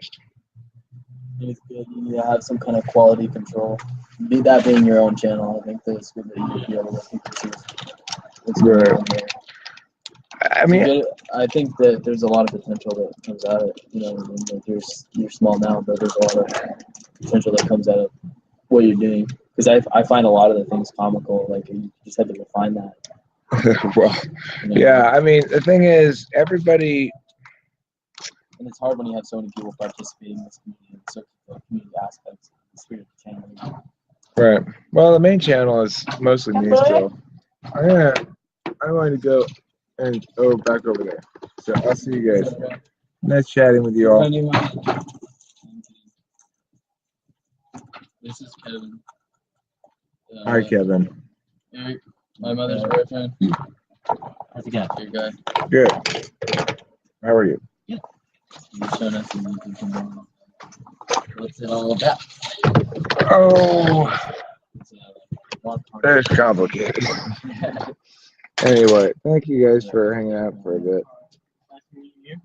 moist. It's good. You need to have some kind of quality control. Be that being your own channel, I think that it's good that you would be able to people see what's going on there. I mean, I think that there's a lot of potential that comes out of it. You know, I mean, like you're small now, but there's a lot of potential that comes out of what you're doing. Because I find a lot of the things comical. Like you just have to refine that. well, You know? yeah. I mean, the thing is, everybody. And it's hard when you have so many people participating in this community and such the community aspects of the spirit of the channel. Right. Well, the main channel is mostly me still. I'm going to go and back over there. So I'll see you guys. Nice chatting with you all. This is Kevin. Hi, Kevin. Eric, my mother's boyfriend. How's it going? Your guy. Good. How are you? Good. You're showing us the YouTube channel. What's it all about? Oh, it's complicated. Anyway, thank you guys for hanging out for a bit.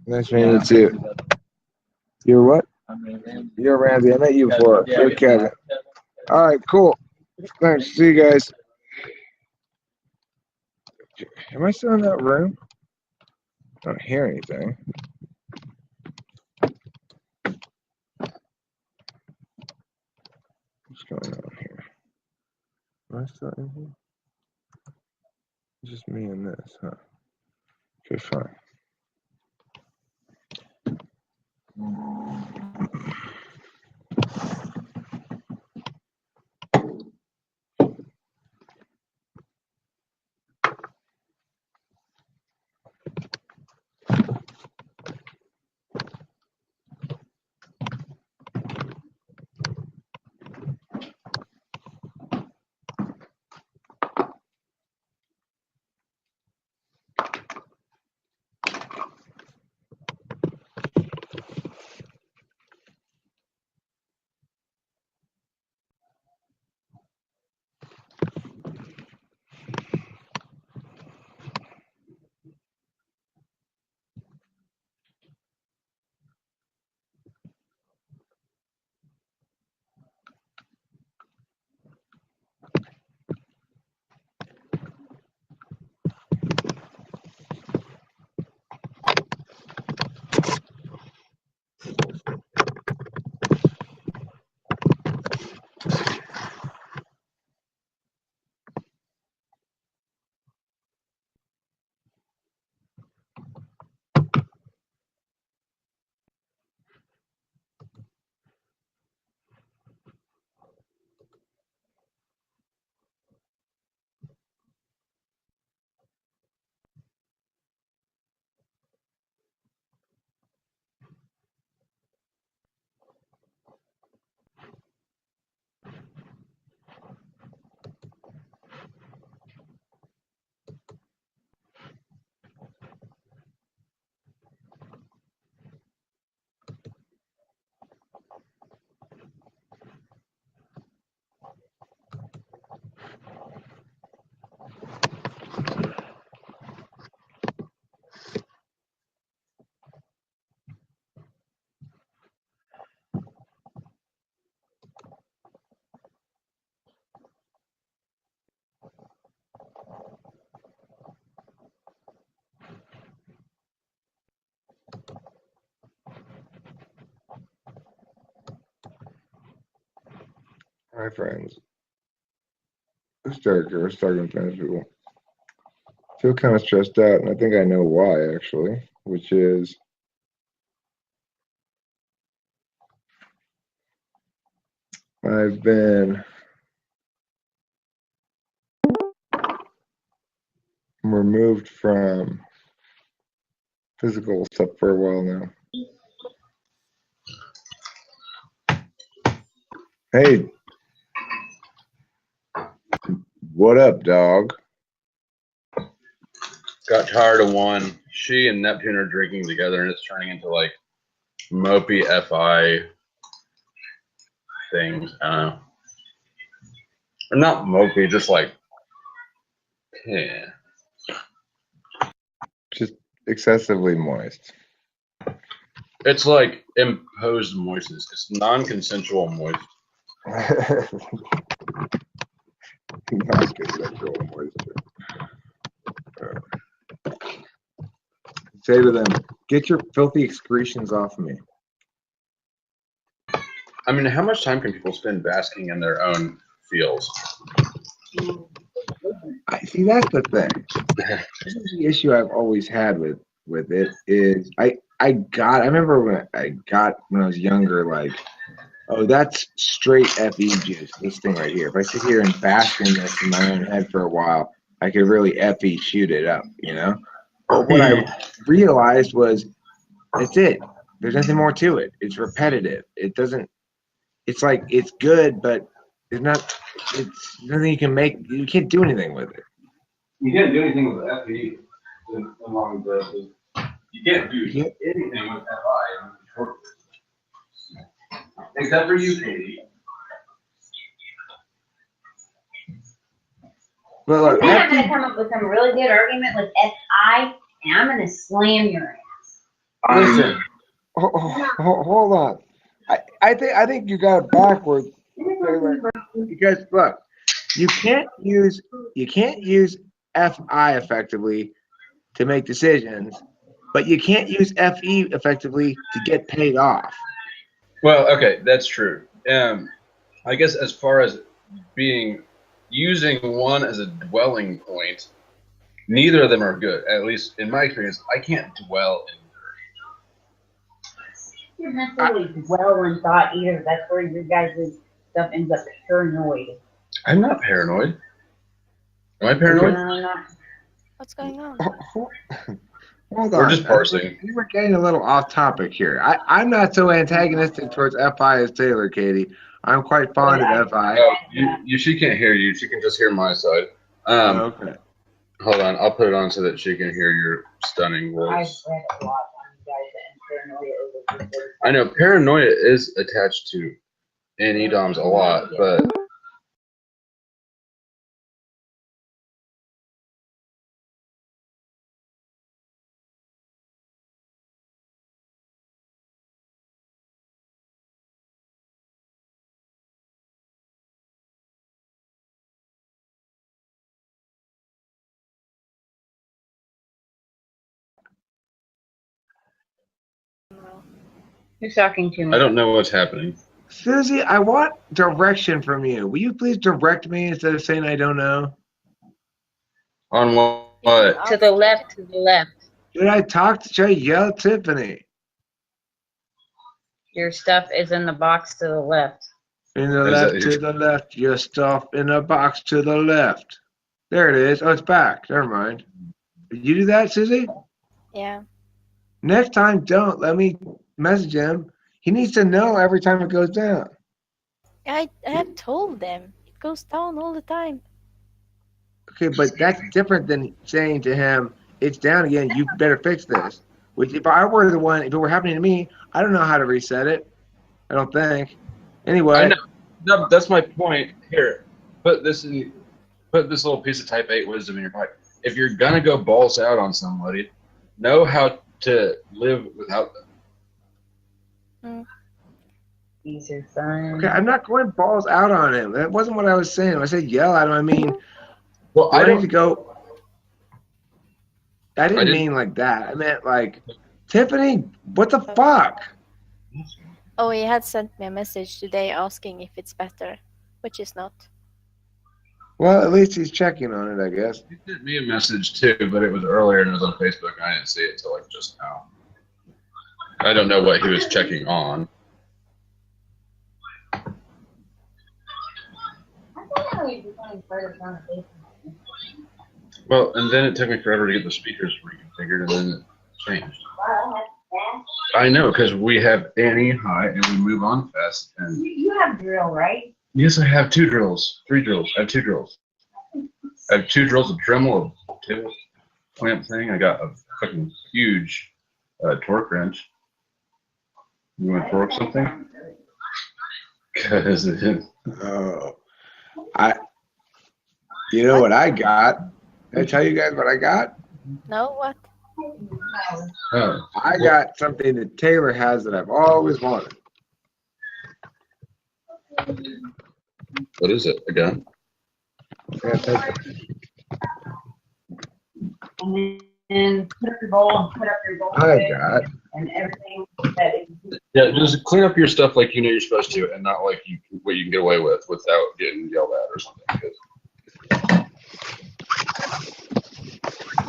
Nice meeting you too. You're what? You're Randy. I met you before. You're Kevin. All right, cool. Thanks. See you guys. Am I still in that room? I don't hear anything. What's going on here? Am I still in here? It's just me and this, huh? Okay, fine. Hi, friends. It's darker. It's starting to finish people. I feel kind of stressed out, and I think I know why, actually, which is I've been removed from physical stuff for a while now. Hey, what up, dog? Got tired of one. She and Neptune are drinking together, and it's turning into like mopey FI things. I don't know. Or not mopey, just like, yeah. Just excessively moist. It's like imposed moistness. It's non-consensual moist. Non-consensual moisture. Say to them, get your filthy excretions off me. I mean, how much time can people spend basking in their own feels? I see, that's the thing. This is the issue I've always had with it is I remember when I was younger, like, oh, that's straight FE juice, this thing right here. If I sit here and bask in this in my own head for a while, I could really FE shoot it up, you know? But what I realized was that's it. There's nothing more to it. It's repetitive. It doesn't, it's like, it's good, but it's nothing you can make, you can't do anything with it. You can't do anything with FE. You can't do anything with FI. Except for you, Katie. But look, I think I'm gonna come up with some really good argument with FI, and I'm gonna slam your ass. listen, hold on. I think you got it backwards. Because look, you can't use FI effectively to make decisions, but you can't use FE effectively to get paid off. Well, okay, that's true. I guess as far as using one as a dwelling point, neither of them are good. At least in my experience, I can't dwell in You're not necessarily dwell in thought either. That's where your guys' stuff ends up paranoid. I'm not paranoid. Am I paranoid? No, no. What's going on? Hold on. We're just parsing. You were getting a little off topic here. I'm not so antagonistic towards FI as Taylor, Katie. I'm quite fond of FI. Oh, she can't hear you. She can just hear my side. Okay. Hold on. I'll put it on so that she can hear your stunning I've voice. read a lot on you guys, and paranoia is a I know paranoia is attached to NEDOMs a lot, but Who's talking to me? I don't know what's happening. Susie, I want direction from you. Will you please direct me instead of saying I don't know? On what? To the left, to the left. Did I talk to Jay? Yell at Tiffany. Your stuff is in the box to the left. In the Is left, that- to the left. Your stuff in a box to the left. There it is. Oh, it's back. Never mind. Did you do that, Susie? Yeah. Next time, don't let me message him. He needs to know every time it goes down. I have told them. It goes down all the time. Okay, but that's different than saying to him, it's down again, you better fix this. Which, if I were the one, if it were happening to me, I don't know how to reset it. I don't think. Anyway. I know. No, that's my point. Here, put this little piece of Type 8 wisdom in your pocket. If you're gonna go balls out on somebody, know how to live without them. These are fun. Okay, I'm not going balls out on him. That wasn't what I was saying. When I said yell at him, I mean, Well, I I need don't. to go. I didn't didn't- mean like that. I meant like, Tiffany, what the fuck? Oh, he had sent me a message today asking if it's better, which is not. Well, at least he's checking on it, I guess. He sent me a message too, but it was earlier and it was on Facebook. And I didn't see it until like just now. I don't know what he was checking on. I thought I was becoming part of the conversation. Well, and then it took me forever to get the speakers reconfigured, and then it changed. Wow, that's fast. I know, because we have Annie high and we move on fast. And You have drill, right? yes, I have 2 drills, 3 drills. I have 2 drills. I have 2 drills, a Dremel, a tail clamp thing. I got a fucking huge torque wrench. You want to torque something? Because Oh, you know what I got? Did I tell you guys what I got? No, what? Oh, I got something that Taylor has that I've always wanted. what is it? A gun? Yeah, thank you. And then put up your bowl and put up your bowl I lid got. and everything that is. Yeah, just clean up your stuff like you know you're supposed to, and not like what you can get away with without getting yelled at or something. 'Cause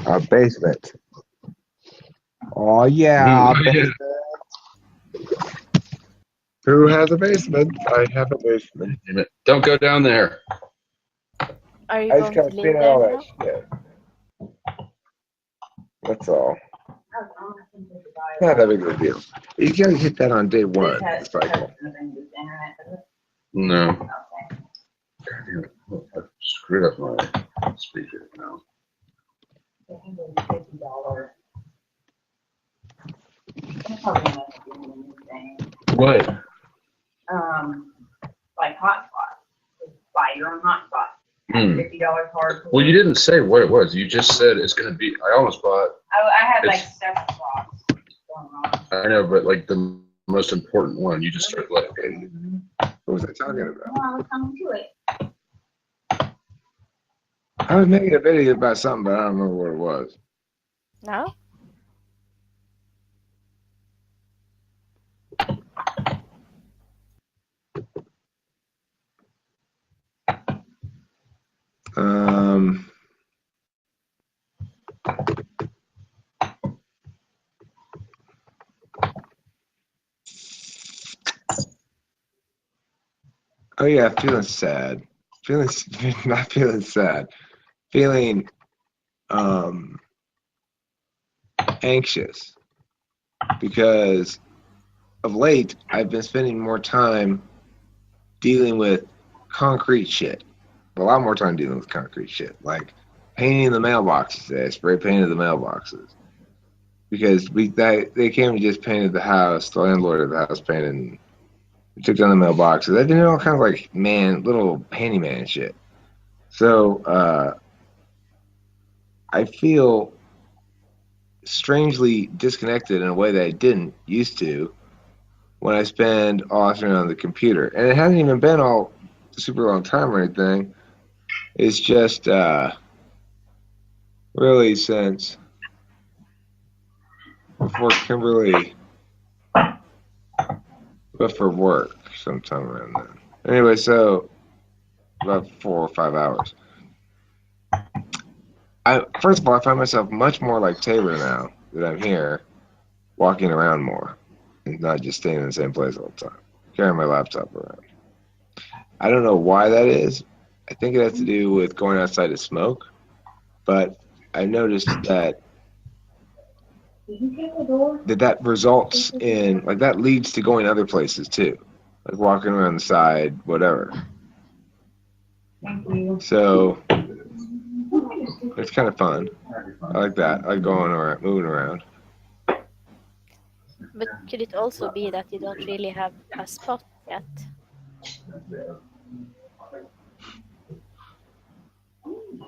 A basement. Oh yeah, a basement. Who has a basement? I have a basement. damn it. Don't go down there. Are you I just going gotta to clean live out all there that now? shit. That's all. Not that big of a deal. You gotta hit that on day one of the cycle. No. Okay. Damn it. I screwed up my speaker now. $50. That's probably enough to do anything. What? Like hotspot. Just buy your own hotspot. Hmm. $50 card. Well, you didn't say what it was. You just said it's going to be. I almost bought. I had like It's- several spots going on. I know, but like the most important one, you just started like. What was I talking about? Well, I was coming to it. I was making a video about something, but I don't remember what it was. No? Um, oh yeah, feeling sad. Feeling not feeling sad. Feeling anxious because of late I've been spending more time dealing with concrete shit. A lot more time dealing with concrete shit, like painting the mailboxes today. I spray painted the mailboxes because they came and just painted the house. The landlord of the house painted. And we took down the mailboxes. They've been doing all kinds of like little handyman shit. So I feel strangely disconnected in a way that I didn't used to when I spend all afternoon on the computer. And it hasn't even been all super long time or anything. It's just really since before Kimberly left for work sometime around then. Anyway, so about 4 or 5 hours. First of all, I find myself much more like Taylor now that I'm here, walking around more and not just staying in the same place all the time, carrying my laptop around. I don't know why that is. I think it has to do with going outside to smoke, but I noticed that that results in, like, that leads to going other places too, like walking around the side, whatever. Thank you. So it's kind of fun. I like that. I like going around, moving around. But could it also be that you don't really have a spot yet?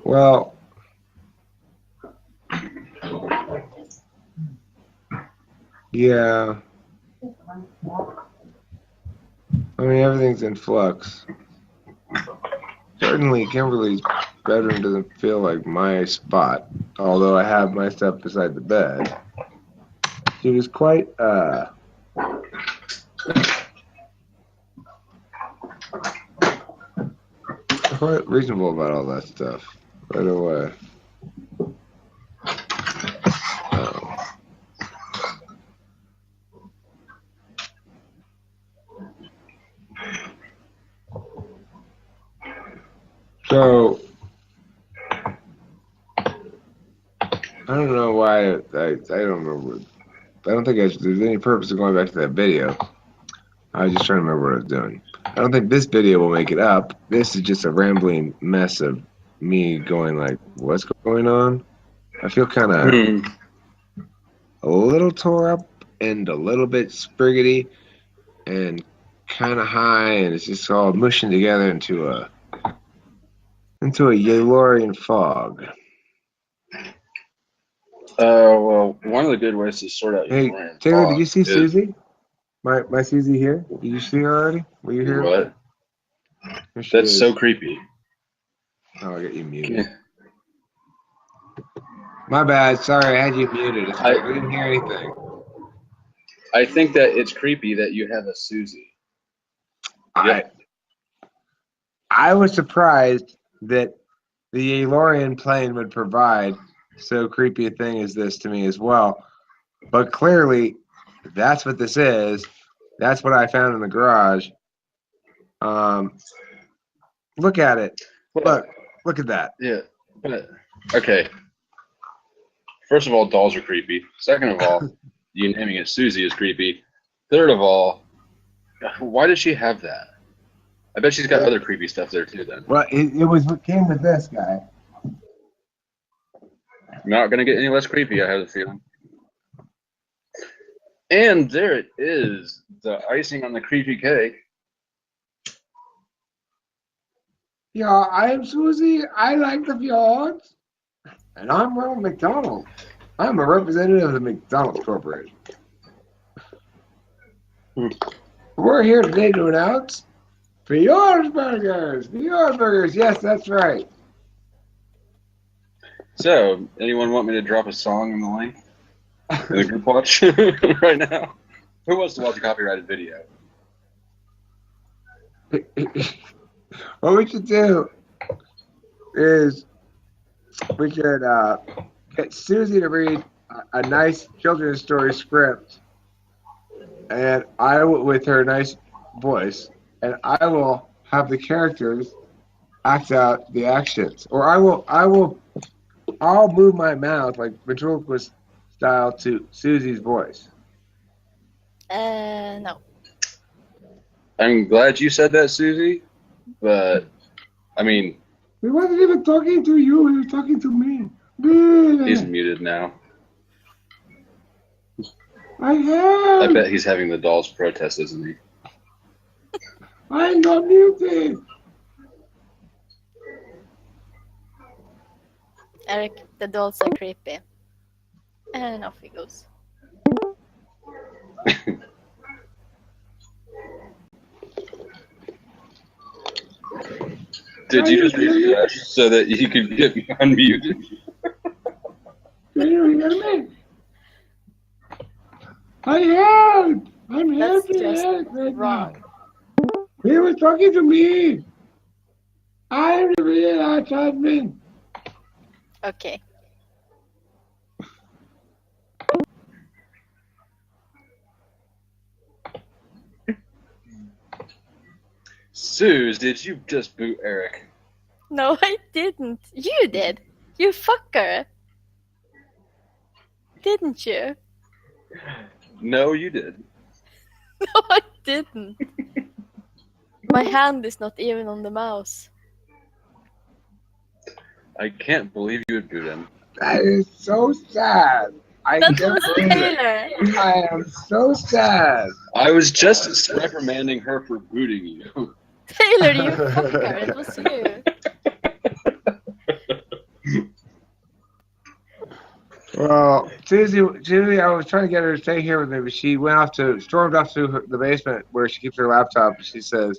Well, yeah. I mean, everything's in flux. Certainly, Kimberly's bedroom doesn't feel like my spot, although I have my stuff beside the bed. She was quite, quite reasonable about all that stuff right away. So I don't know why I don't remember. I don't think there's any purpose of going back to that video. I was just trying to remember what I was doing. I don't think this video will make it up. This is just a rambling mess of me going like, what's going on? I feel kind of a little tore up and a little bit spriggity and kind of high, and it's just all mushing together into a Yalorian fog. Well, one of the good ways to sort out Hey, your brand Taylor, did you see is Susie? My Susie here? Did you see her already? Were you here? what? Here she That's is. so creepy. Oh, I got you muted. My bad. Sorry, I had you muted. I didn't hear anything. I think that it's creepy that you have a Susie. I was surprised that the Aelorian plane would provide so creepy a thing as this to me as well. But clearly, that's what this is. That's what I found in the garage. Look at it. Look at that. Yeah. But, okay. First of all, dolls are creepy. Second of all, you naming it Susie is creepy. Third of all, why does she have that? I bet she's got other creepy stuff there too. Then Well, it was what came with this guy. not gonna get any less creepy. I have a feeling. And there it is, the icing on the creepy cake. Yeah, I am Susie. I like the fjords. And I'm Ronald McDonald. I'm a representative of the McDonald's Corporation. We're here today to announce Fjords Burgers. Fjords Burgers. Yes, that's right. So, anyone want me to drop a song in the link? In the group watch right now? Who wants to watch a copyrighted video? What we should do is we should get Susie to read a nice children's story script, and I will, with her nice voice, and I will have the characters act out the actions, or I'll move my mouth like ventriloquist style to Susie's voice. No. I'm glad you said that, Susie, but, I mean... We wasn't even talking to you, we were talking to me. He's muted now. I bet he's having the dolls protest, isn't he? I'm not muted. Eric, the dolls are creepy. And off he goes. Did you just redo that so that you could get me unmuted? I'm That's happy just right wrong. now. He was talking to me. I'm the real admin. Okay. Suze, did you just boot Eric? No, I didn't. You did. You fucker. Didn't you? No, you did. No, I didn't. My hand is not even on the mouse. I can't believe you would boot him. That is so sad. I That can't was believe it. Taylor. I am so sad. I was just reprimanding her for booting you. Taylor, you fucker. It was you. Well, Susie, I was trying to get her to stay here with me, but she stormed off to the basement where she keeps her laptop. And she says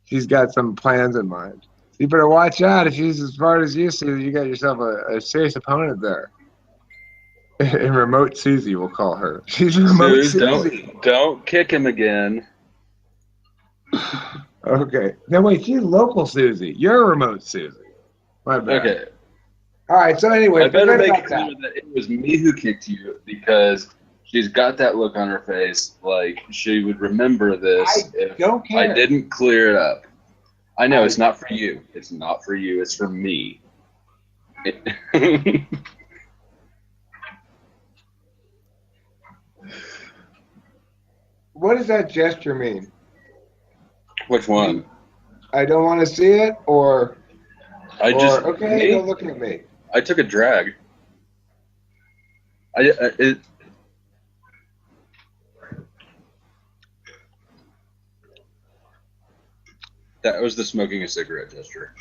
she's got some plans in mind. You better watch out. If she's as smart as you, Susie, you got yourself a serious opponent there. And Remote Susie, we'll call her. She's Remote Susie. Don't kick him again. Okay. No, wait, she's Local Susie. You're Remote Susie. My bad. Okay. All right, so anyway. I better make it that. clear that it was me who kicked you because she's got that look on her face like she would remember this if don't care. I didn't clear it up. I know, it's not for you. It's not for you. It's for me. What does that gesture mean? Which one? I don't want to see it, or okay, me? you're looking at me. I took a drag. That was the smoking a cigarette gesture.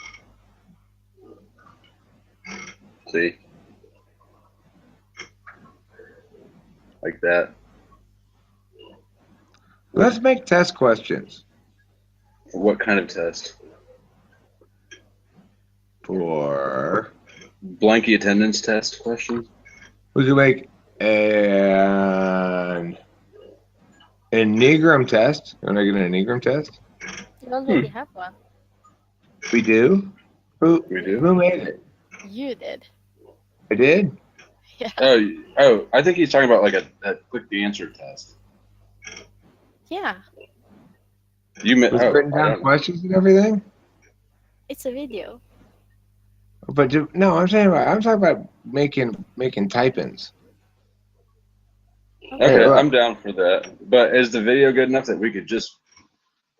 See? like that. Let's make test questions What kind of test? for. Blanky attendance test questions? We could make an Enneagram test. You want to get an Enneagram test? You already have one. We do. Who made it? You did. I did. Yeah. Oh, I think he's talking about like a quick answer test. Yeah. Was written down questions and everything. It's a video. But I'm talking about making type-ins. Okay, Hey, look. I'm down for that. But is the video good enough that we could just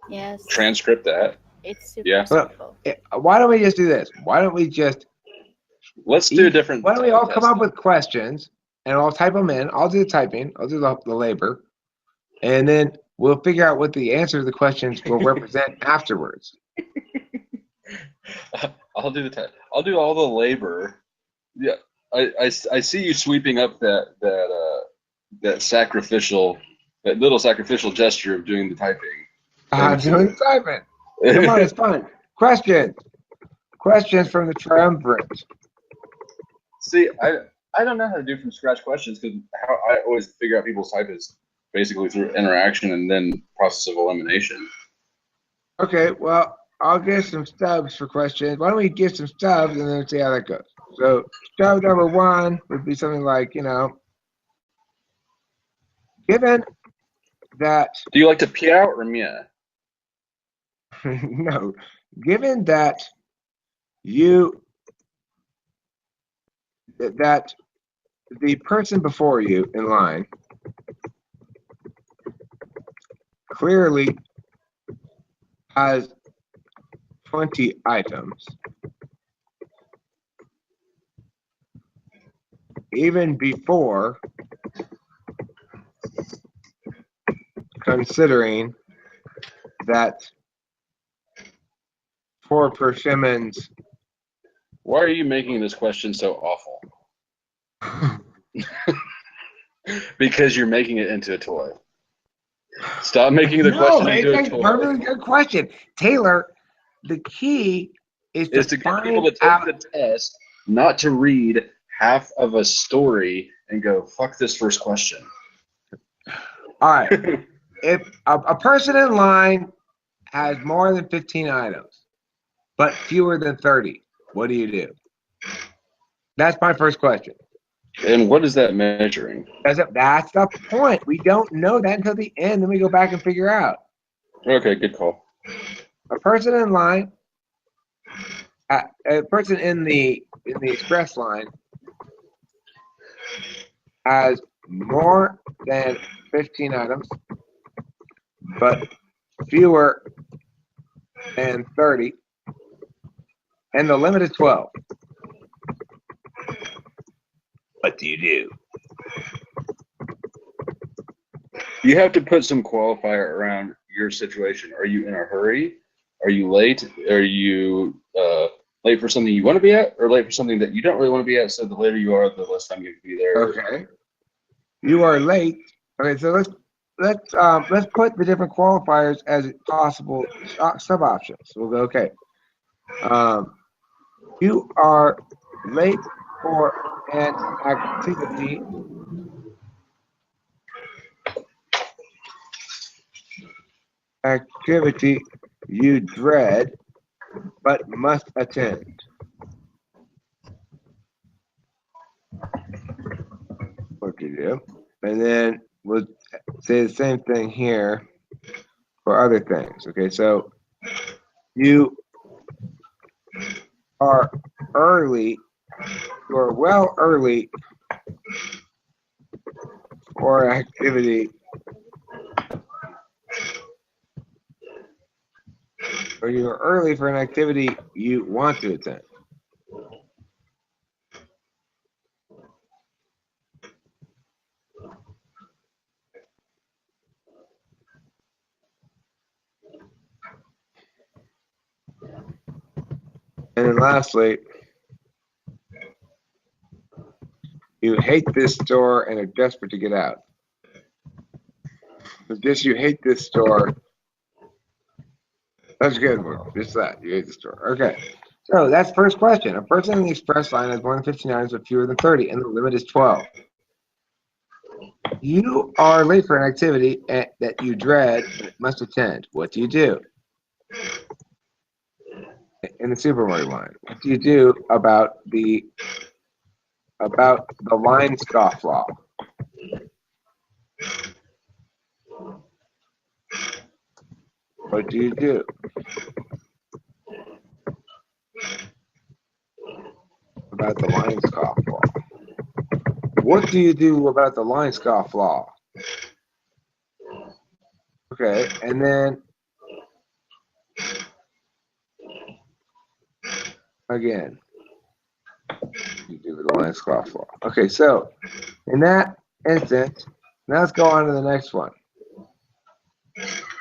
Yes. transcript that? It's super Yeah. simple. Why don't we just do this? Why don't we just Let's do a different. Why don't we all test come up then. with questions and I'll type them in. I'll do the typing. I'll do the labor, and then we'll figure out what the answer to the questions will represent afterwards. I'll do the test. I'll do all the labor. Yeah, I see you sweeping up that little sacrificial gesture of doing the typing. I'm doing the typing. Come on, it's fun. Questions from the triumvirate. See, I don't know how to do from scratch questions because how I always figure out people's type is basically through interaction and then process of elimination. Okay, well, I'll get some stubs for questions. Why don't we get some stubs and then see how that goes? So stub number 1 would be something like, given that Do you like to pee out or meow? no, given that that the person before you in line clearly has 20 items, even before considering that for persimmons. Why are you making this question so awful? Because you're making it into a toy. Stop making the question into a It's a toy. perfectly good question. Taylor, the key is It's to get people to take the test, not to read half of a story and go, fuck this first question. All right. If a person in line has more than 15 items, but fewer than 30, what do you do? That's my first question. And what is that measuring? That's the point. We don't know that until the end. Then we go back and figure out. Okay, good call. A person in line, a person in the express line has more than 15 items, but fewer than 30, and the limit is 12. What do you do? You have to put some qualifier around your situation. Are you in a hurry? Are you late? Are you late for something you want to be at, or late for something that you don't really want to be at? So the later you are, the less time you can be there. Okay. You are late. Okay, so let's put the different qualifiers as possible sub options. We'll go. Okay. You are late for an activity. Activity you dread but must attend. What do you do? And then we'll say the same thing here for other things. Okay, so you are early, you are well early for activity, or you're early for an activity you want to attend. And then lastly, you hate this store and are desperate to get out. Just you hate this store. That's a good one. Just that. You hate the store. Okay. So that's first question. A person in the express line has more than 15 items but fewer than 30, and the limit is 12. You are late for an activity that you dread but must attend. What do you do? In the supermarket line. What do you do about the line scofflaw? What do you do? About the line scofflaw. What do you do about the line scofflaw? Okay, and then again, you do the line scofflaw. Okay, so in that instance, now let's go on to the next one.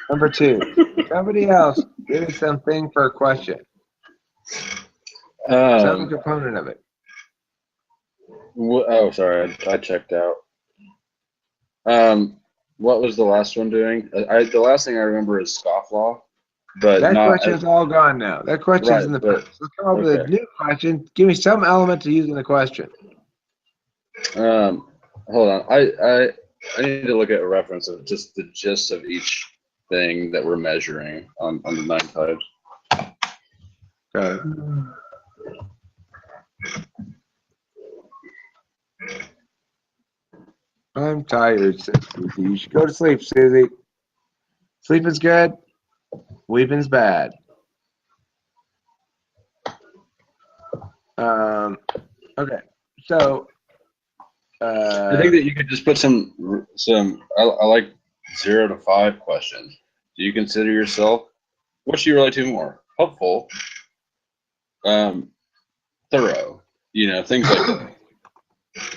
Number 2. Somebody else give me something for a question. Some component of it. Oh, sorry, I checked out. What was the last one doing? The last thing I remember is scofflaw, but that question's all gone now. That question's right, in the past. Let's come up with a new question. Give me some element to use in the question. Hold on. I need to look at a reference of just the gist of each thing that we're measuring on the 9 types. Okay. I'm tired, Susie. You should go to sleep, Susie. Sleeping's good. Weeping's bad. Okay. So. I think that you could just put some. I like 0 to 5 questions. Do you consider yourself? What you relate to more? Helpful. Thorough. Things like that.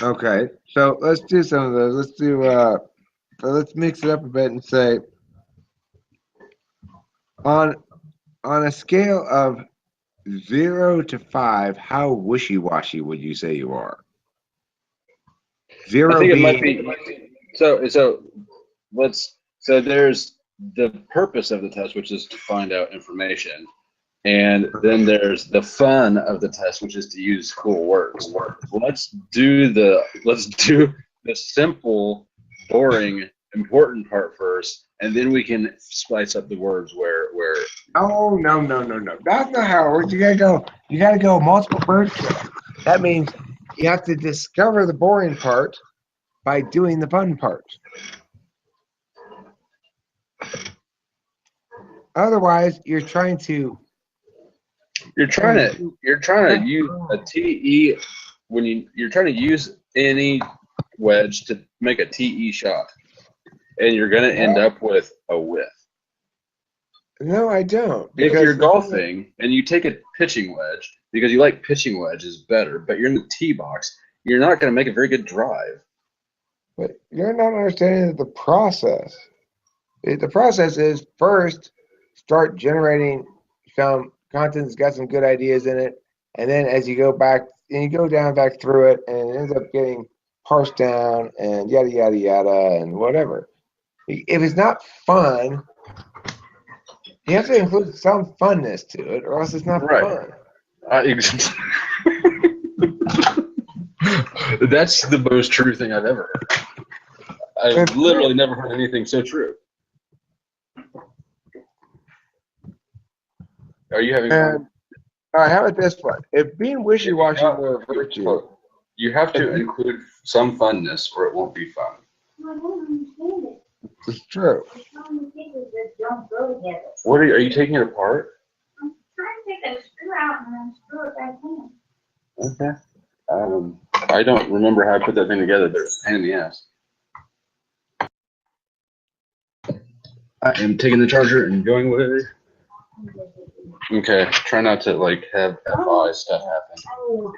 Okay, so let's do some of those. Let's do. Let's mix it up a bit and say, on a scale of 0 to 5, how wishy-washy would you say you are? 0 I think being, it might be. So there's the purpose of the test, which is to find out information. And then there's the fun of the test, which is to use cool words. Let's do the simple, boring, important part first, and then we can spice up the words where. Oh no! That's not how it works. You gotta go multiple bird trails. That means you have to discover the boring part by doing the fun part. Otherwise, you're trying to use a TE when you're trying to use any wedge to make a TE shot, and you're going to end up with a whiff. No, I don't. If you're golfing and you take a pitching wedge because you like pitching wedges better, but you're in the tee box, you're not going to make a very good drive. But you're not understanding the process. The process is first start generating some content that's got some good ideas in it, and then as you go back and you go back through it, and it ends up getting parsed down and yada yada yada and whatever. If it's not fun, you have to include some funness to it, or else it's not fun. That's the most true thing I've ever heard. I've literally never heard anything so true. Are you having fun? All right, how about this one? If being wishy-washy were a virtue, you have to include some funness, or it won't be fun. I don't understand it. it's true. Some pieces that don't go together. What are you taking it apart? I'm trying to take that screw out and then screw it back in. Okay. I don't remember how I put that thing together. There's a pain in the ass. I am taking the charger and going with it. Okay, try not to have FI stuff happen. Oh.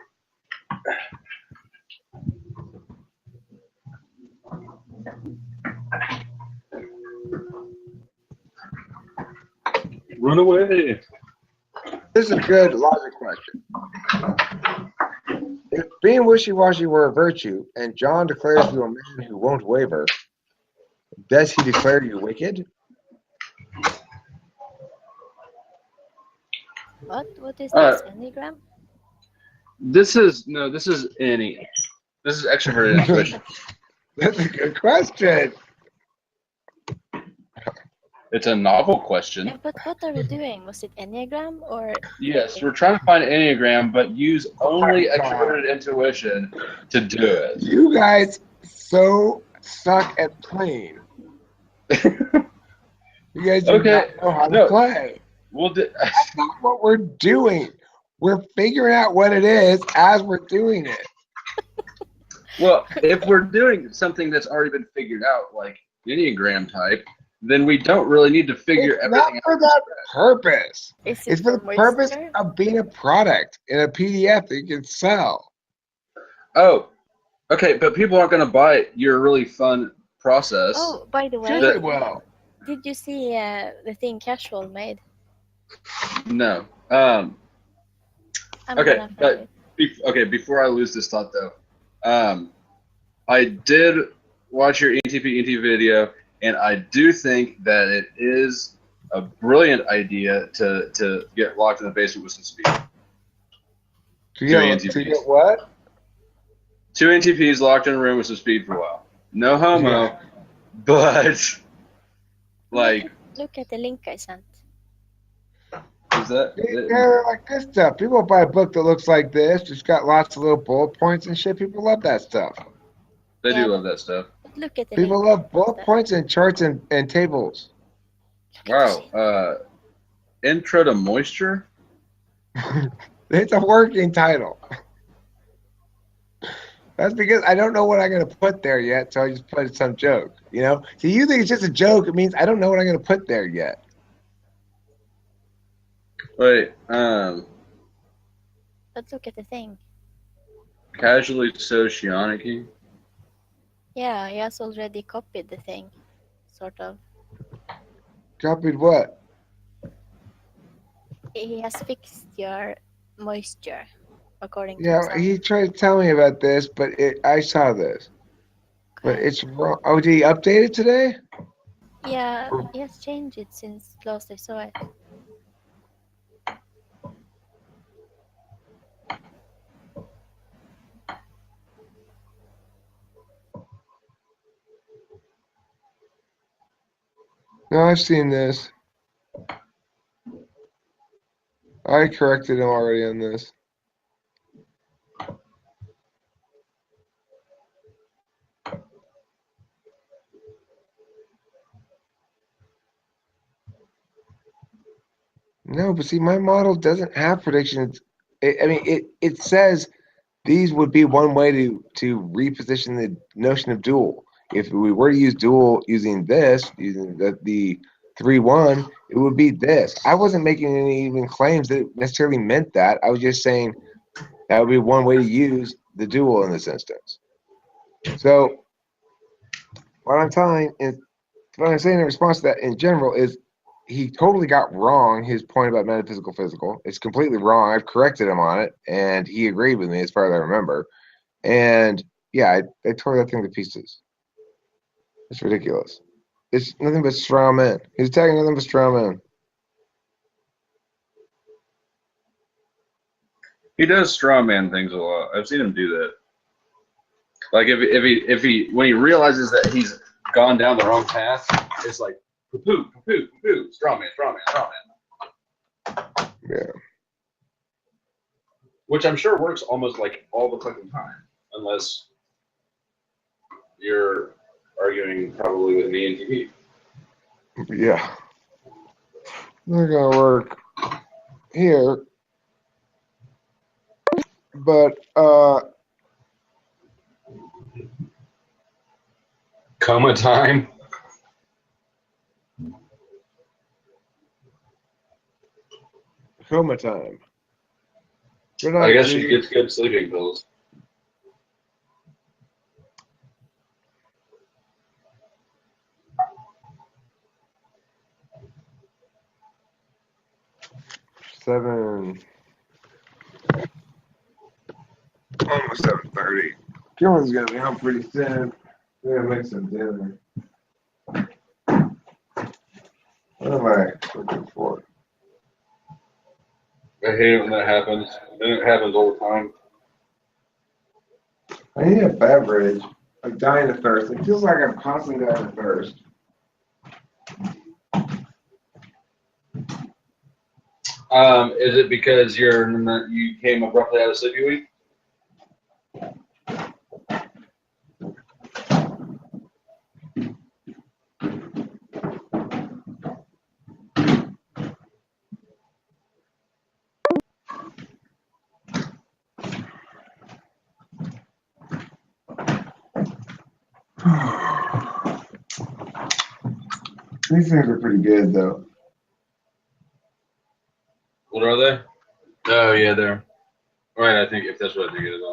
Run away. This is a good logic question. If being wishy-washy were a virtue, and John declares you a man who won't waver, Does he declare you wicked? What? What is Uh, this? Enneagram? This is any. This is extroverted intuition. That's a good question. It's a novel question. Yeah, but what are we doing? Was it Enneagram or? Yes, we're trying to find an Enneagram, but use only extroverted intuition to do it. You guys so suck at playing. You guys do Okay, not know how to no. play. That's not what we're doing. We're figuring out what it is as we're doing it. Well, if we're doing something that's already been figured out, like Enneagram type, then we don't really need to figure It's not everything for out. that purpose. Is it It's for the purpose moisture? of being a product in a PDF that you can sell. Oh, okay, but people aren't going to buy your really fun process. Oh, by the Sure way, they will. did you see the thing Casual made? No. I'm Okay, gonna find but it. before I lose this thought though, I did watch your ENTP video, and I do think that it is a brilliant idea to get locked in the basement with some speed. To get what? 2 NTPs locked in a room with some speed for a while. No homo, Yeah. but like, Look at the link I sent. is that? They're like this stuff. People buy a book that looks like this. It's got lots of little bullet points and shit. People love that stuff. They Yeah. do love that stuff. Look at the People link. love bullet points and charts and tables. Wow. Intro to Moisture? It's a working title. That's because I don't know what I'm going to put there yet, so I just put some joke, you know? So you think it's just a joke, it means I don't know what I'm going to put there yet. Wait, But look at the thing. casually socionic. Yeah, he has already copied the thing. Sort of. Copied what? He has fixed your moisture, according to Yeah, himself. he tried to tell me about this, but I saw this. But Okay. it's wrong. Oh, did he update it today? Yeah, he has changed it since last I saw it. No, I've seen this. I corrected him already on this. No, but see, my model doesn't have predictions. It says these would be one way to reposition the notion of dual. If we were to use dual using this, using the 3-1, it would be this. I wasn't making any even claims that it necessarily meant that. I was just saying that would be one way to use the dual in this instance. So what I'm saying in response to that in general is he totally got wrong his point about metaphysical physical. It's completely wrong. I've corrected him on it, and he agreed with me as far as I remember. And yeah, I tore that thing to pieces. It's ridiculous. It's nothing but straw men. He's attacking nothing but straw men. He does straw man things a lot. I've seen him do that. Like if he when he realizes that he's gone down the wrong path, it's like poo, straw man. Yeah. Which I'm sure works almost like all the fucking time, unless you're arguing probably with an ENTP. Yeah. They're gonna work here. But Coma time. coma time. Good I night, guess she G. gets good sleeping pills. Almost 7:30. Cameron's gonna be home pretty soon. We're gonna make some dinner. before. I hate it when that happens. And it happens all the time. I need a beverage. I'm dying of thirst. It feels like I'm constantly dying of thirst. Is it because you came abruptly out of Sleepy Week? These things are pretty good, though. What are they? Oh yeah, they're right. I think if that's what I think it is.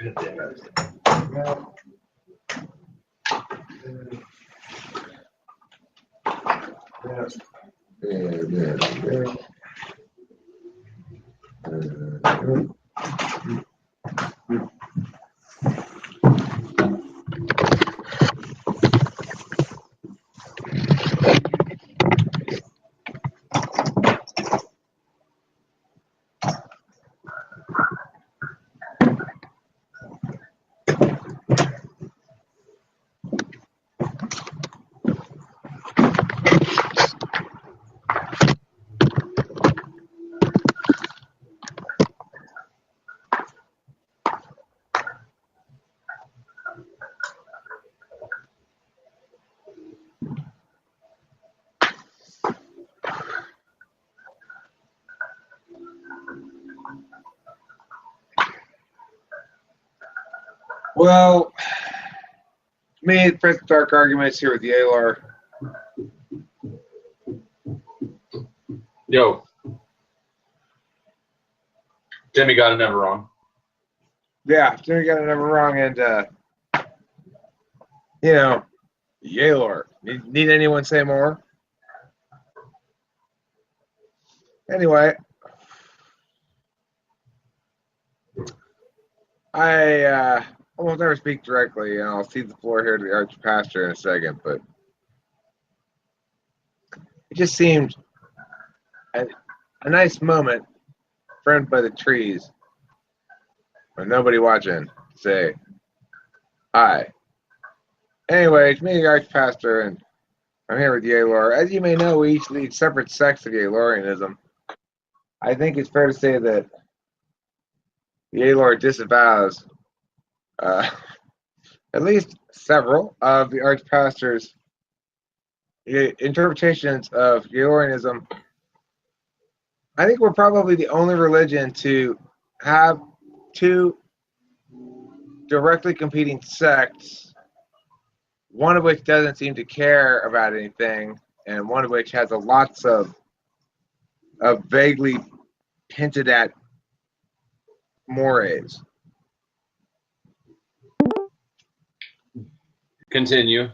Good damn it. Well, me, Prince Dark arguments here with Yalar. Yo, Timmy got it never wrong. Yeah, Jimmy got it never wrong, and you know, Yalar. Need anyone say more? Anyway, I almost never speak directly, and I'll cede the floor here to the Archpastor in a second, but it just seemed a nice moment, framed by the trees, with nobody watching, to say hi. Anyway, it's me, the Archpastor, and I'm here with Yalar. As you may know, we each lead separate sects of Yalorianism. I think it's fair to say that Yalar disavows at least several of the Archpastor's interpretations of Yalorianism. I think we're probably the only religion to have two directly competing sects, one of which doesn't seem to care about anything, and one of which has lots of vaguely hinted at mores. Continue.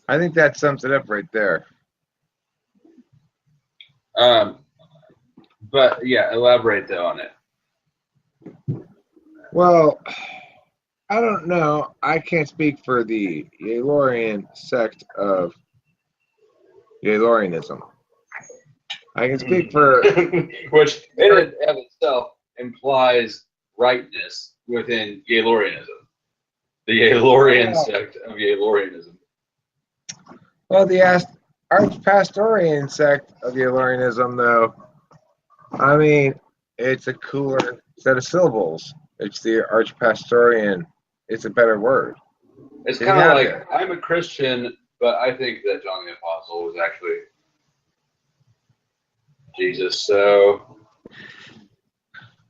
I think that sums it up right there. But yeah, elaborate though on it. Well, I don't know. I can't speak for the Yalorian sect of Yalorianism. I can speak for which in and of itself implies rightness within Yalorianism. The Yalorian sect of Yalorianism. well, the Archpastorian sect of Yalorianism, though. I mean, it's a cooler set of syllables. It's the Archpastorian. It's a better word. It's kind of like, I'm a Christian, but I think that John the Apostle was actually Jesus. So,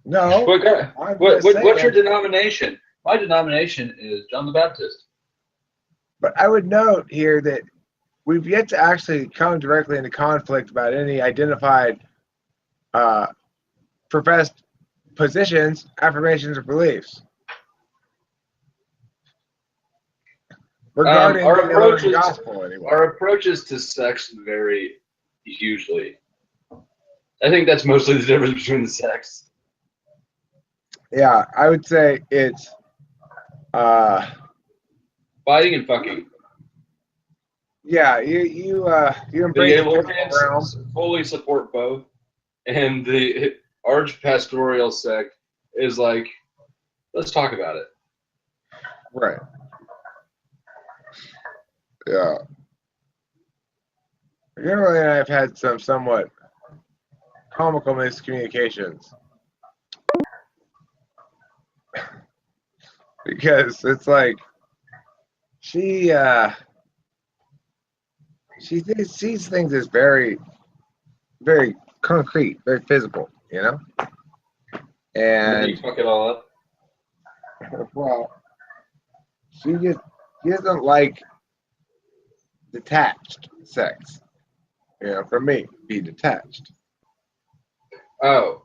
No. what's your denomination? My denomination is John the Baptist. But I would note here that we've yet to actually come directly into conflict about any identified professed positions, affirmations, or beliefs. Regarding the gospel, anyway. Our approaches to sex vary hugely. I think that's mostly the difference between the sects. Yeah, I would say it's Fighting and fucking. yeah, you The embrace the Alorians physical realm. fully support both, and the Arch Pastoral sect is like, let's talk about it. Right. Yeah. Generally, I've had some somewhat comical miscommunications because it's like she sees things as very, very concrete, very physical, you know. And then you And fuck it all up. well, she doesn't like detached sex. You know, for me, be detached. Oh,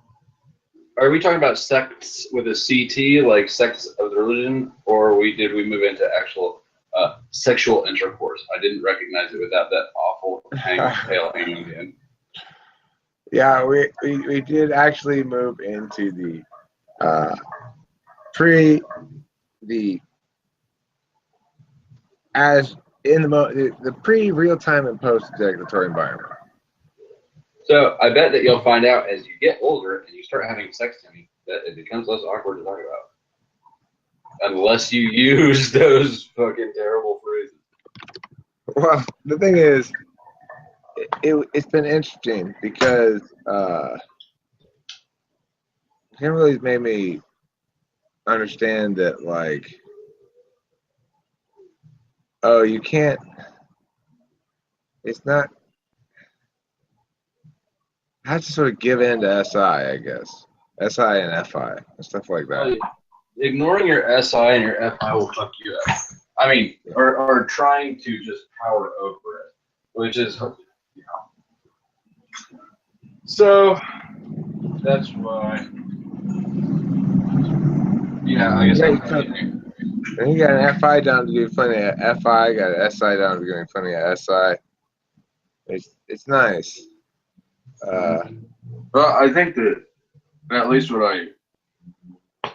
are we talking about sex with a CT, like sex of the religion, or did we move into actual sexual intercourse? I didn't recognize it without that awful tail hanging in. Yeah, we did actually move into the the pre real time and post ejaculatory environment. So I bet that you'll find out as you get older and you start having sex, Timmy, that it becomes less awkward to talk about. Unless you use those fucking terrible phrases. Well, the thing is, it's been interesting because Kimberly's made me understand that, like, oh, you can't. It's not. I have to sort of give in to SI, I guess. SI and FI and stuff like that. Ignoring your SI and your FI will fuck you up. I mean, or trying to just power over it, which is, you know. So that's why, I guess And you got an FI down to do plenty of FI, got an SI down to doing plenty of SI. It's nice. Well, I think that at least what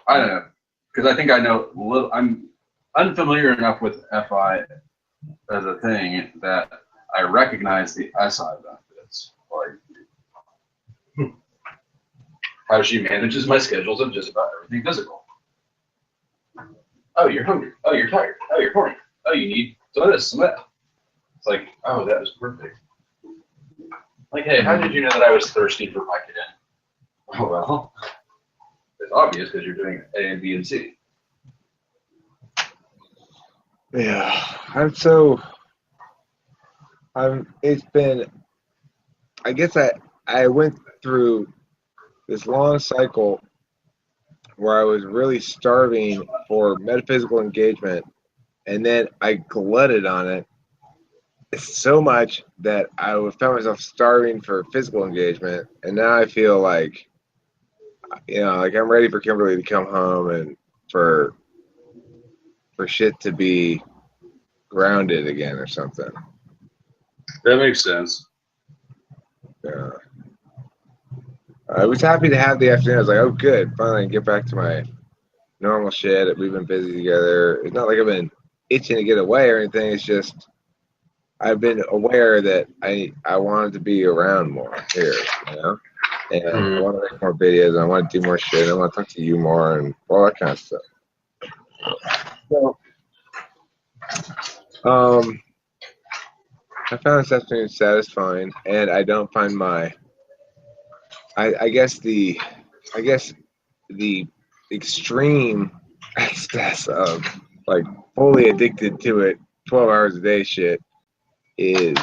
I don't know, because I think I know a little. I'm unfamiliar enough with FI as a thing that I recognize the SI benefits. Like how she manages my schedules of just about everything physical. Oh, you're hungry. Oh, you're tired. Oh, you're horny. Oh, you need some of this, some of that. It's like, oh, that was perfect. Like, hey, how did you know that I was thirsty for Vicodin? Oh, well, it's obvious because you're doing A and B and C. Yeah, it's been, I guess I went through this long cycle where I was really starving for metaphysical engagement, and then I glutted on it so much that I found myself starving for physical engagement, and now I feel like, like I'm ready for Kimberly to come home and for shit to be grounded again or something. that makes sense. Yeah. I was happy to have the afternoon. I was like, oh, good. Finally, I can get back to my normal shit. We've been busy together. It's not like I've been itching to get away or anything. It's just I've been aware that I wanted to be around more here, and I want to make more videos. And I want to do more shit. I want to talk to you more and all that kind of stuff. So, I found this afternoon satisfying, and I don't find I guess the extreme excess of like fully addicted to it 12 hours a day shit is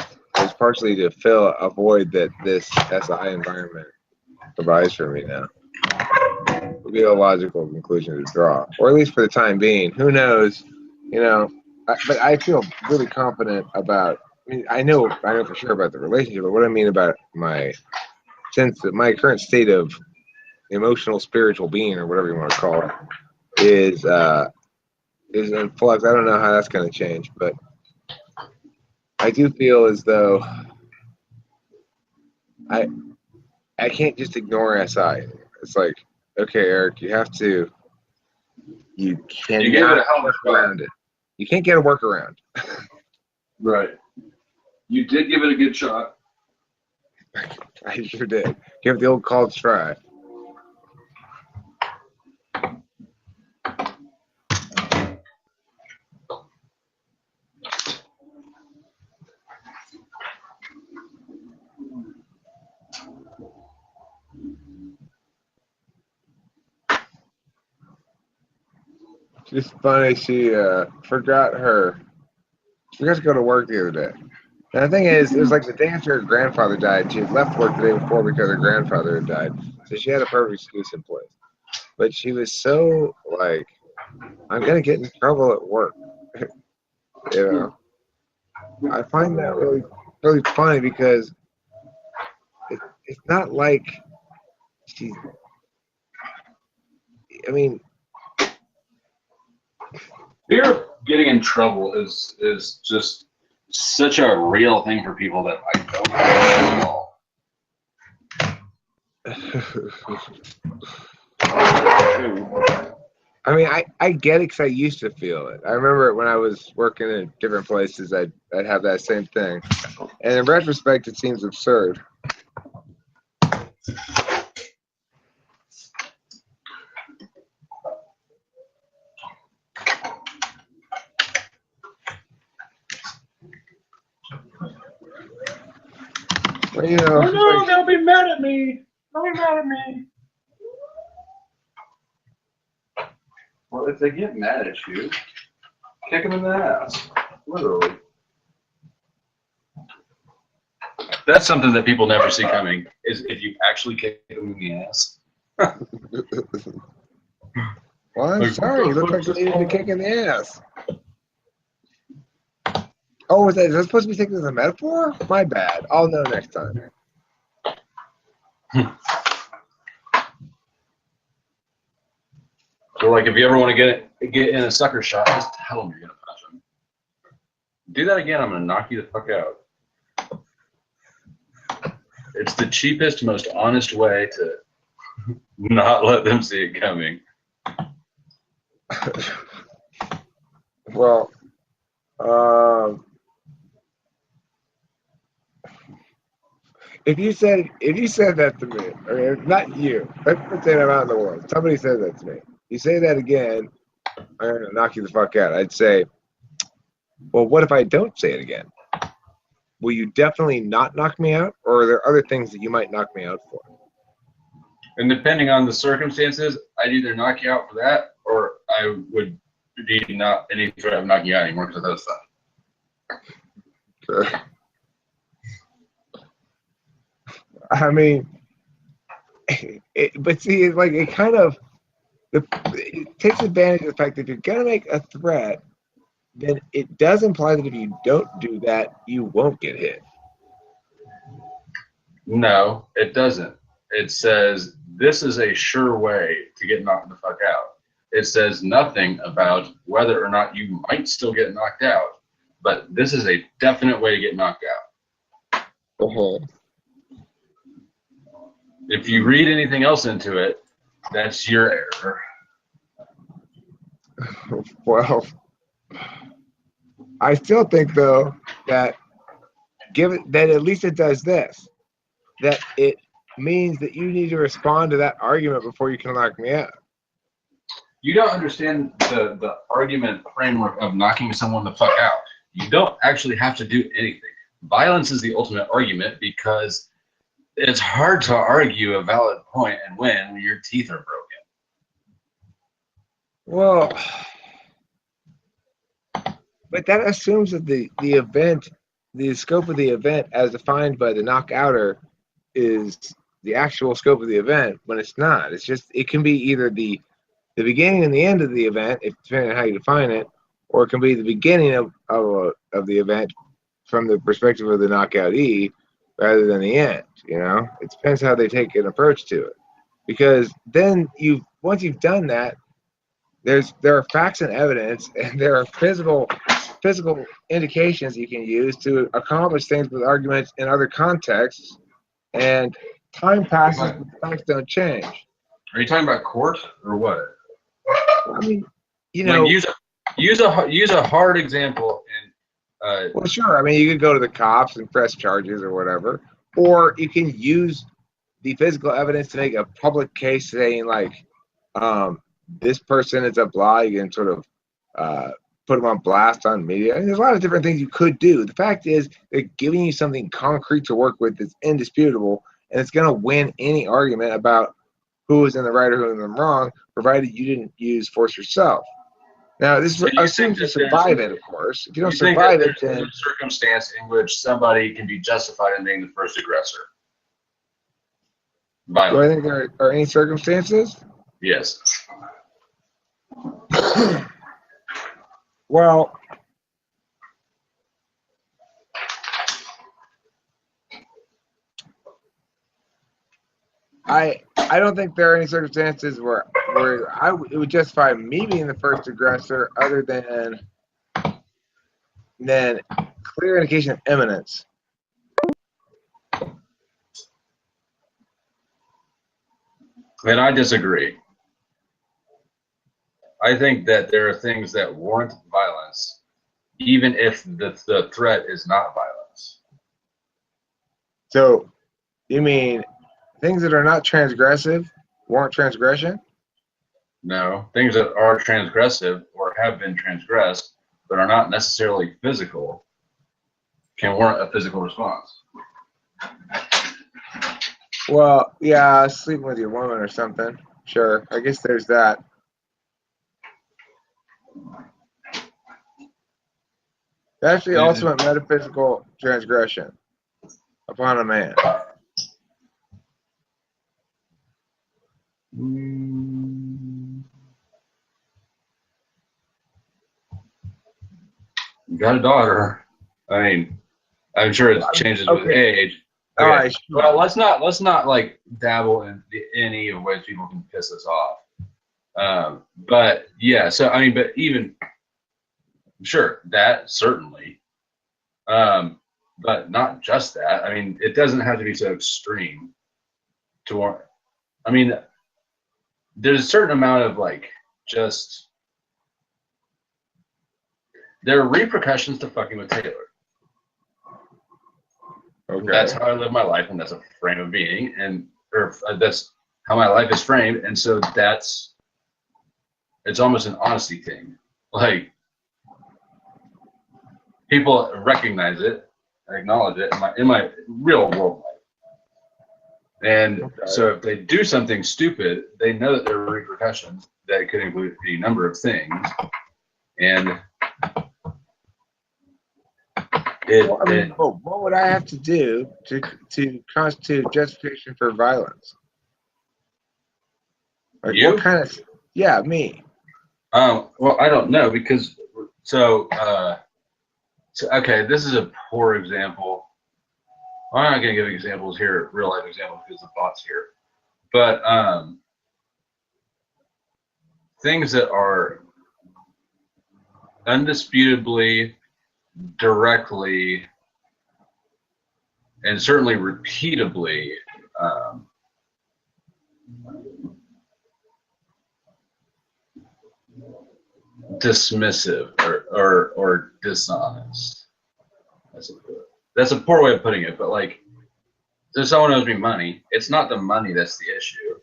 partially to fill a void that this SI environment provides for me now. Would be a logical conclusion to draw, or at least for the time being. Who knows? But I feel really confident about. I mean, I know for sure about the relationship, but what I mean about my sense that my current state of emotional, spiritual being, or whatever you want to call it, is in flux. I don't know how that's going to change, but I do feel as though I can't just ignore SI. It's like, okay, Eric, you have to You cannot You gave it a hell of a work shot. around it. You can't get a workaround. Right. You did give it a good shot. I sure did. Give it the old college try. Just funny, she forgot to go to work the other day. And the thing is, it was like the day after her grandfather died. She had left work the day before because her grandfather had died. So she had a perfect excuse in place. But she was so like, I'm going to get in trouble at work. You know? I find that really, really funny because it's not like she's, I mean, Fear of getting in trouble is just such a real thing for people that I don't know at all. I mean, I get it because I used to feel it. I remember when I was working in different places, I'd have that same thing. And in retrospect, it seems absurd. Well, you know, Oh no, they'll be mad at me. They'll be mad at me. Well, if they get mad at you, kick them in the ass. Literally. That's something that people never see coming, is if you actually kick them in the ass. well, I'm sorry. You look like you needed a kick in the ass. Oh, is that supposed to be taken as a metaphor? My bad. I'll know next time. So, like, if you ever want to get in a sucker shot, just tell them you're gonna punch them. Do that again, I'm gonna knock you the fuck out. It's the cheapest, most honest way to not let them see it coming. Well, if you said that to me, I mean, not you. Let's pretend I'm out in the world. Somebody said that to me. You say that again, I'm gonna knock you the fuck out. I'd say, well, what if I don't say it again? Will you definitely not knock me out, or are there other things that you might knock me out for? And depending on the circumstances, I'd either knock you out for that, or I would be not any threat of knocking you out anymore because of that stuff. Sure. I mean, but see, it's like it takes advantage of the fact that if you're gonna make a threat, then it does imply that if you don't do that, you won't get hit. No, it doesn't. It says this is a sure way to get knocked the fuck out. It says nothing about whether or not you might still get knocked out, but this is a definite way to get knocked out. Uh-huh. If you read anything else into it, that's your error. Well, I still think though that given that at least it does this, that it means that you need to respond to that argument before you can knock me out. You don't understand the argument framework of knocking someone the fuck out. You don't actually have to do anything. Violence is the ultimate argument because it's hard to argue a valid point and win when your teeth are broken. Well, but that assumes that the event, the scope of the event as defined by the knockouter is the actual scope of the event when it's not. It's just, it can be either the beginning and the end of the event, if depending on how you define it, or it can be the beginning of the event from the perspective of the knockoutee rather than the end. You know, it depends how they take an approach to it. Because then once you've done that, there are facts and evidence, and there are physical indications you can use to accomplish things with arguments in other contexts, and time passes, but the facts don't change. Are you talking about court or what? I mean, you know, use a hard example and well, sure. I mean, you could go to the cops and press charges or whatever, or you can use the physical evidence to make a public case saying like, this person is a lie. You can sort of put them on blast on media. And there's a lot of different things you could do. The fact is, they're giving you something concrete to work with that's indisputable, and it's going to win any argument about who is in the right or who is in the wrong, provided you didn't use force yourself. Now, this So you assumes you think that survive there's- it, of course. If you don't You think survive that it, there's then a circumstance in which somebody can be justified in being the first aggressor? do I Violent. think there are any circumstances? Yes. Well, I don't think there are any circumstances where it would justify me being the first aggressor, other than clear indication of imminence. And I disagree. I think that there are things that warrant violence, even if the threat is not violence. So, you mean things that are not transgressive warrant transgression? No, things that are transgressive or have been transgressed but are not necessarily physical can warrant a physical response. Well, yeah, sleeping with your woman or something. Sure, I guess there's that. That's the ultimate metaphysical transgression upon a man. You got a daughter. I mean, I'm sure it changes with age. All right, sure. Well, let's not like dabble in any of ways people can piss us off. But yeah, so I mean, but even sure, that certainly. But not just that. I mean, it doesn't have to be so extreme to warrant. I mean, there's a certain amount of like just there are repercussions to fucking with Taylor. Okay. That's how I live my life, and that's a frame of being, and or that's how my life is framed, and so it's almost an honesty thing. Like people recognize it, acknowledge it in my real world life, and so if they do something stupid, they know that there are repercussions that could include a number of things, and what would I have to do to constitute justification for violence? Like You? what kind of? Yeah, me. Well, I don't know because so okay, this is a poor example. I'm not going to give examples here, real life examples, because the bot's here. But things that are undisputably, directly, and certainly repeatably dismissive or dishonest. That's a poor way of putting it, but like, if someone owes me money, it's not the money that's the issue.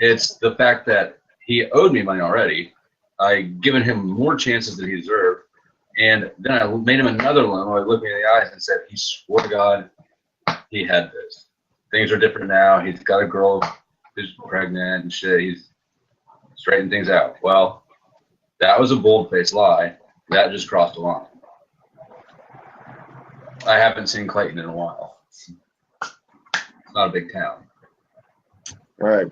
It's the fact that he owed me money already. I given him more chances than he deserved, and then I made him another loan where I looked me in the eyes and said, he swore to God he had this. Things are different now. He's got a girl who's pregnant and shit. He's straightened things out. Well, that was a bold-faced lie. That just crossed the line. I haven't seen Clayton in a while. It's not a big town. Right.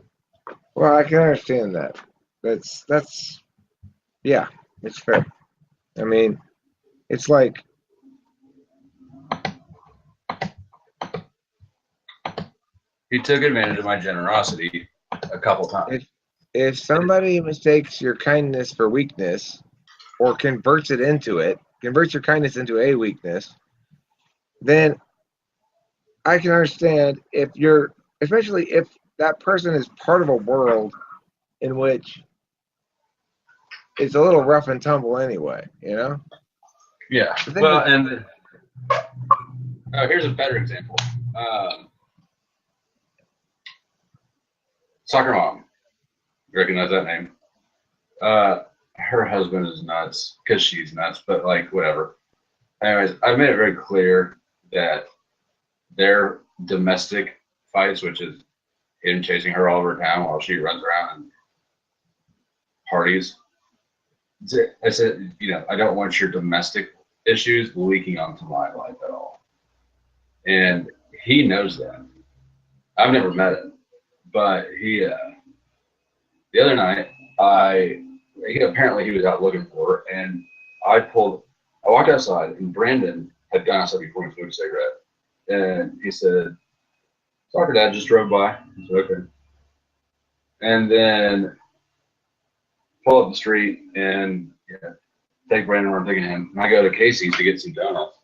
Well, I can understand that. That's yeah, it's fair. I mean, it's like He took advantage of my generosity a couple times. if somebody mistakes your kindness for weakness, or converts your kindness into a weakness, then I can understand especially if that person is part of a world in which it's a little rough and tumble anyway, you know? Yeah. The thing Well, is- and here's a better example. Soccer mom. You recognize that name? Her husband is nuts because she's nuts, but like whatever. Anyways, I've made it very clear that their domestic fights, which is him chasing her all over town while she runs around and parties. I said, I don't want your domestic issues leaking onto my life at all. And he knows that. I've never met him, but he, the other night, apparently he was out looking for her, and I walked outside, and Brandon had gone outside before and smoked a cigarette. And he said, "Soccer dad just drove by." I said, "Okay." And then pull up the street and take Brandon where I'm taking him. And I go to Casey's to get some donuts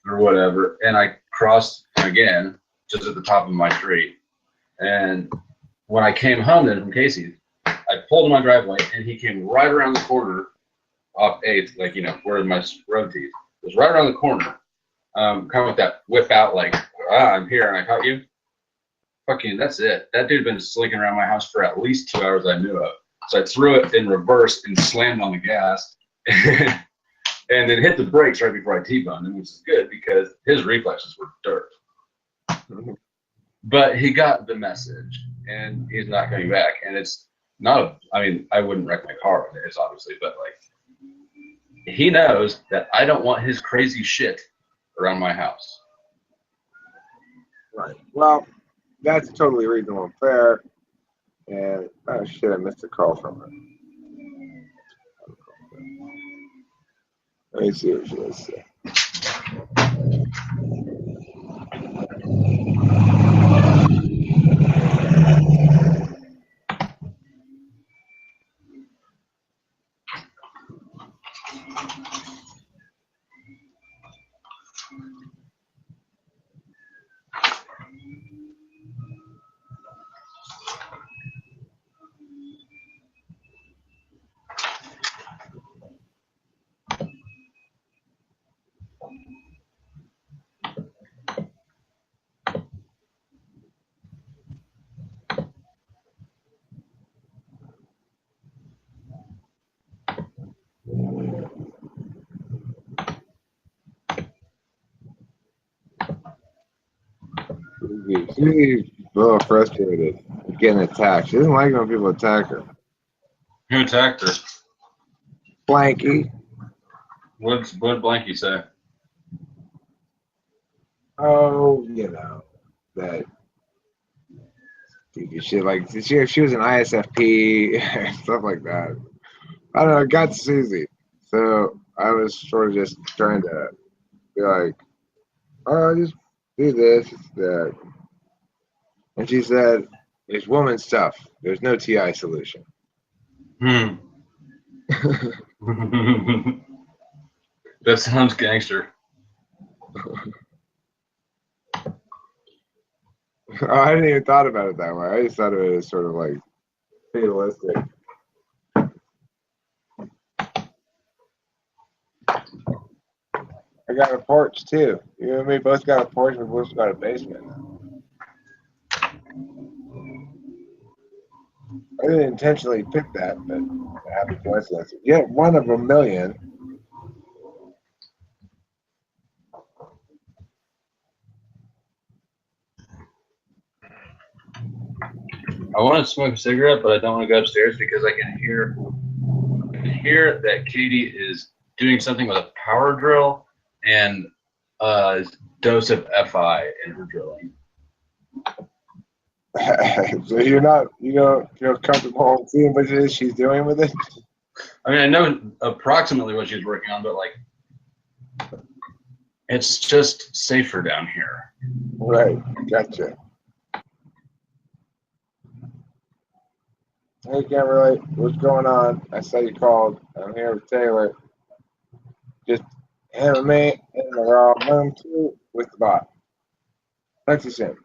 or whatever. And I crossed again just at the top of my street. And when I came home then from Casey's, I pulled in my driveway and he came right around the corner off 8th, like, where my road teeth. It was right around the corner. Kind of with that whip out, like, I'm here and I caught you. Fucking, that's it. That dude had been slinking around my house for at least 2 hours I knew of. So I threw it in reverse and slammed on the gas and then hit the brakes right before I T-boned him, which is good because his reflexes were dirt. But he got the message and he's not coming back. And it's not, I wouldn't wreck my car with it, obviously, but like, he knows that I don't want his crazy shit around my house. Right. Well, that's totally reasonable and fair. And oh shit, I missed a call from her. Let me see what she has to say. She's a little frustrated with getting attacked. She doesn't like when people attack her. Who attacked her? Blanky. What did Blanky say? Oh, that stupid shit. Like, she was an ISFP, stuff like that. I don't know, it got to Susie. So I was sort of just trying to be like, oh, just do this, that. And she said, it's woman stuff. There's no TI solution. That sounds gangster. I hadn't even thought about it that way. I just thought of it as sort of like fatalistic. I got a porch too. You and me both got a porch, we both got a basement. I didn't intentionally pick that, but it happened coincidence. Yeah, one of a million. I want to smoke a cigarette, but I don't want to go upstairs because I can hear that Katie is doing something with a power drill and a dose of FI in her drilling. So you don't feel comfortable seeing what it is she's doing with it? I know approximately what she's working on, but like, it's just safer down here. Right, gotcha. Hey, Kimberly, what's going on? I saw you called. I'm here with Taylor. Just him and me in the raw room 2 with the bot. Talk to you soon.